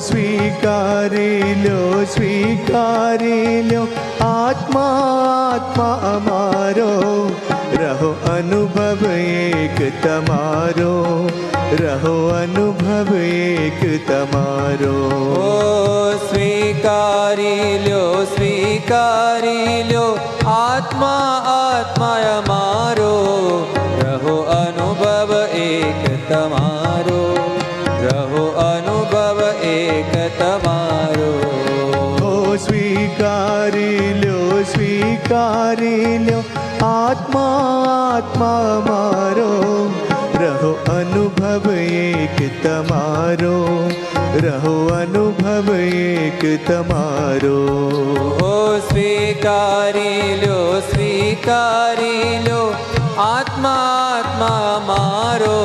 સ્વીકારી લ્યો આત્મા આત્મા અમારો, રહો અનુભવ એક તમારો, રહો અનુભવ એક તમારો. સ્વીકારી લ્યો આત્મા આત્મા અમારો, રહો અનુભવ એક તમારો, રહો અનુભવ એક તમારો. સ્વીકારી લ્યો આત્મા આત્મા અમારો, રહો અનુભવ એક તમારો, રહો અનુભવ એક તમારો. સ્વીકારી લ્યો આત્મા આત્મા અમારો,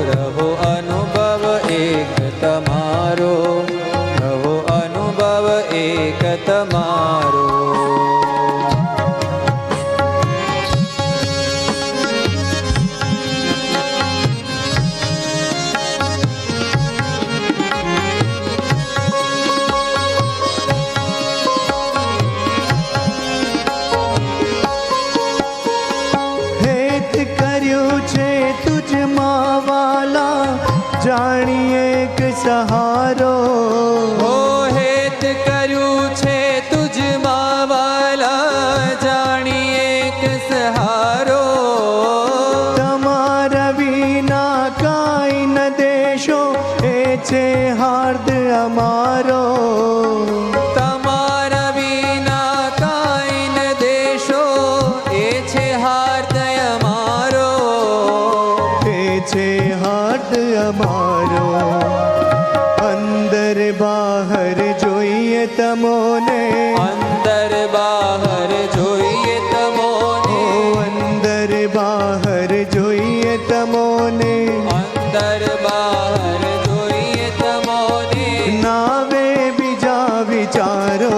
રહો અનુભવ એક તમારો, રહો અનુભવ એક તમારો. જાણીએ એક સહારો, હેત કર્યું છે તુજમાં વાલા, જાણીએ એક સહારો. તમારા વિના કાંઈ ન દેશો, એ છે હાર્દ અમારો. તમારા વિના કાંઈ ન દેશો, એ છે હાર્દ અમારો, એ છે હાર્દ અમારો. અંદર બહાર જોઈએ તમોને, અંદર બહાર જોઈએ તમોને, અંદર બહાર જોઈએ તમોને, અંદર બહાર જોઈએ તમોને. નાવે બીજા વિચારો,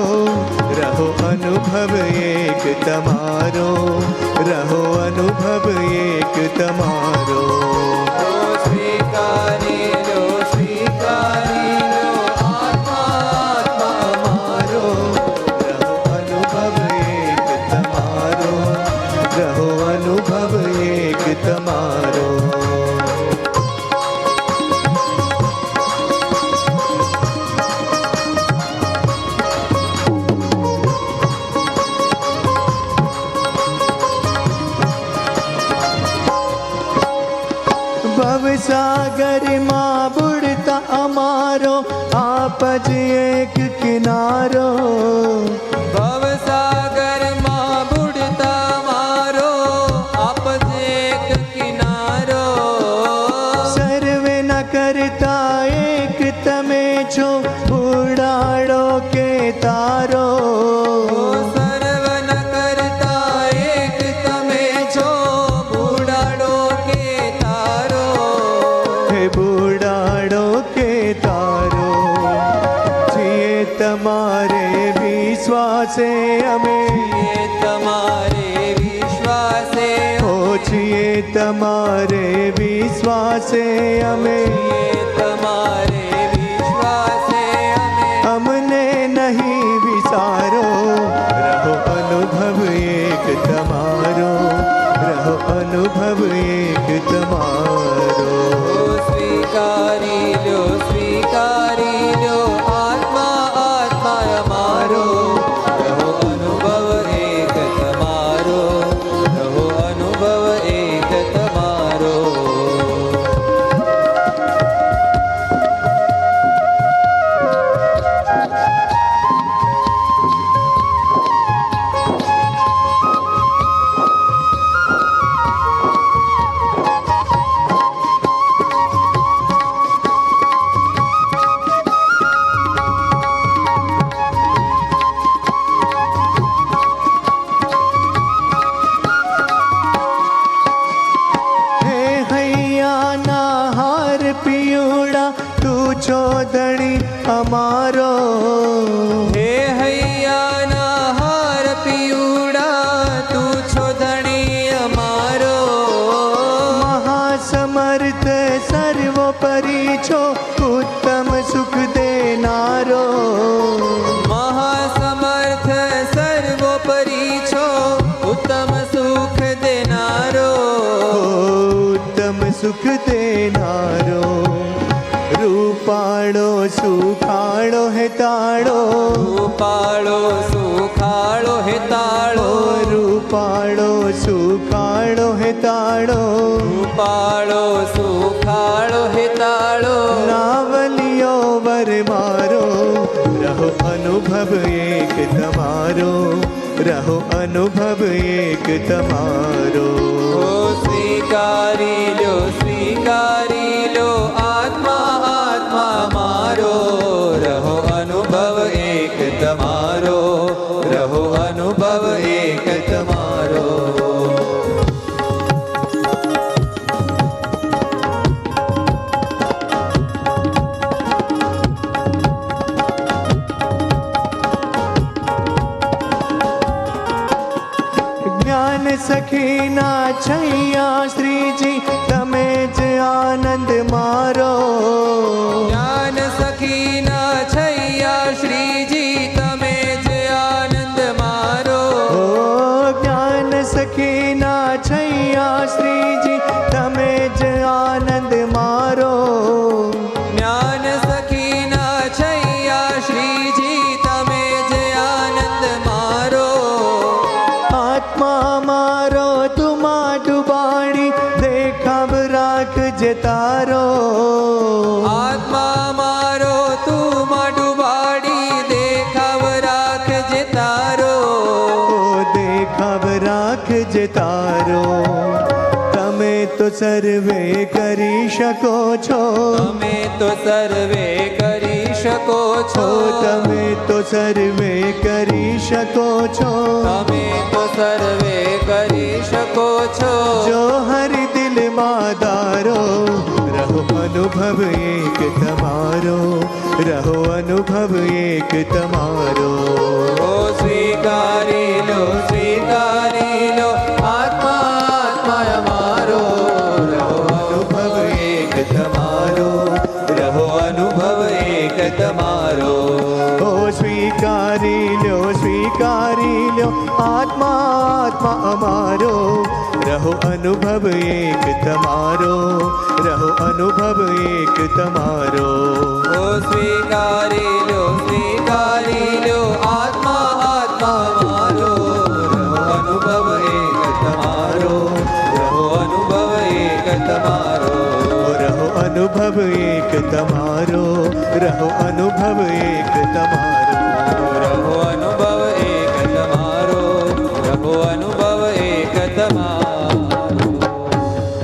રહો અનુભવ એક તમારો, રહો અનુભવ એક તમારો. સ્વીકારી લો આત્મા આત્મા અમારો, રહો અનુભવ એક તમારો, રહો અનુભવ એક તમારો. ભવસાગરમાં બુડતા અમારો, આપ જ એક કિનારો. ભવસાગરમાં બુડતા મારો, આપ જ એક કિનારો. સર્વે ન કરતા એક તમે છો, બુડાડો કે તારો. સર્વ ન કરતા એક તમે છો, બુડાડો કે તારો. હે બુડાડો કે તારો. છીએ તમારે વિશ્વાસે અમે, તમારે વિશ્વાસે છીએ તમારે વિશ્વાસે અમે, તમારે વિશ્વાસે અમને નહીં વિચારો, રહો અનુભવ એક તમારો, રહો અનુભવ એક તમારો. સ્વીકારી લ્યો આત્મા આત્મા અમારો, રહો અનુભવ એક તમારો, રહો અનુભવ એક તમારો. છો ધણી અમારો. હે હૈયાના હાર પીવડા, તું છો ધણી અમારો. મહાસમર્થ સર્વોપરી છો, ઉત્તમ સુખ દેનારો. રૂપાળો સુખાળો હે તાળો રૂપાળો સુખાળો હે તાળો રૂપાળો સુખાળો હે તાળો રૂપાળો સુખાળો હે તાળો નાવલિયો વર મારો રહો અનુભવ એક તમારો રહો અનુભવ એક તમારો ઓ સ્વીકારી લો આત્મા આત્મા મારો રહો અનુભવ એક તમારો રહો અનુભવ એક તમારો જ્ઞાન સખીના છૈયા શ્રીજી તમે જ આનંદ મારો જ્ઞાન સખીના છૈયા શ્રીજી તમે જ આનંદ મારો ઓ જ્ઞાન સખીના છૈયા શ્રીજી તમે જ આનંદ મારો જ્ઞાન સખીના છૈયા શ્રીજી તમે જ આનંદ મારો આત્મા મારો તુમા ડુબાડી દેખાવ રાખજે તારો આત્મા મારો તું ડુબાડી દેખાવ રાખજે તારો ઓ દેખાવ રાખજે તારો તમે તો સર્વે કરી શકો છો તમે તો સર્વે કરી શકો છો તમે તો સર્વે કરી શકો છો તમે તો સર્વે કરી શકો છો જો હરિ દિલમાં દારો રહો અનુભવ એક તમારો રહો અનુભવ એક તમારો ઓ સ્વીકારી લો આત્મા આત્મા અમારો રહો અનુભવ એક તમારો રહો અનુભવ એક તમારો ઓ સ્વીકારી લ્યો આત્મા આત્મા અમારો રહો અનુભવ એક તમારો રહો અનુભવ એક તમારો ઓ સ્વીકારી લો આત્મા આત્મા અમારો રહો અનુભવ એક તમારો રહો અનુભવ એક તમારો રહો અનુભવ એક તમારો રહો અનુભવ એક તમારો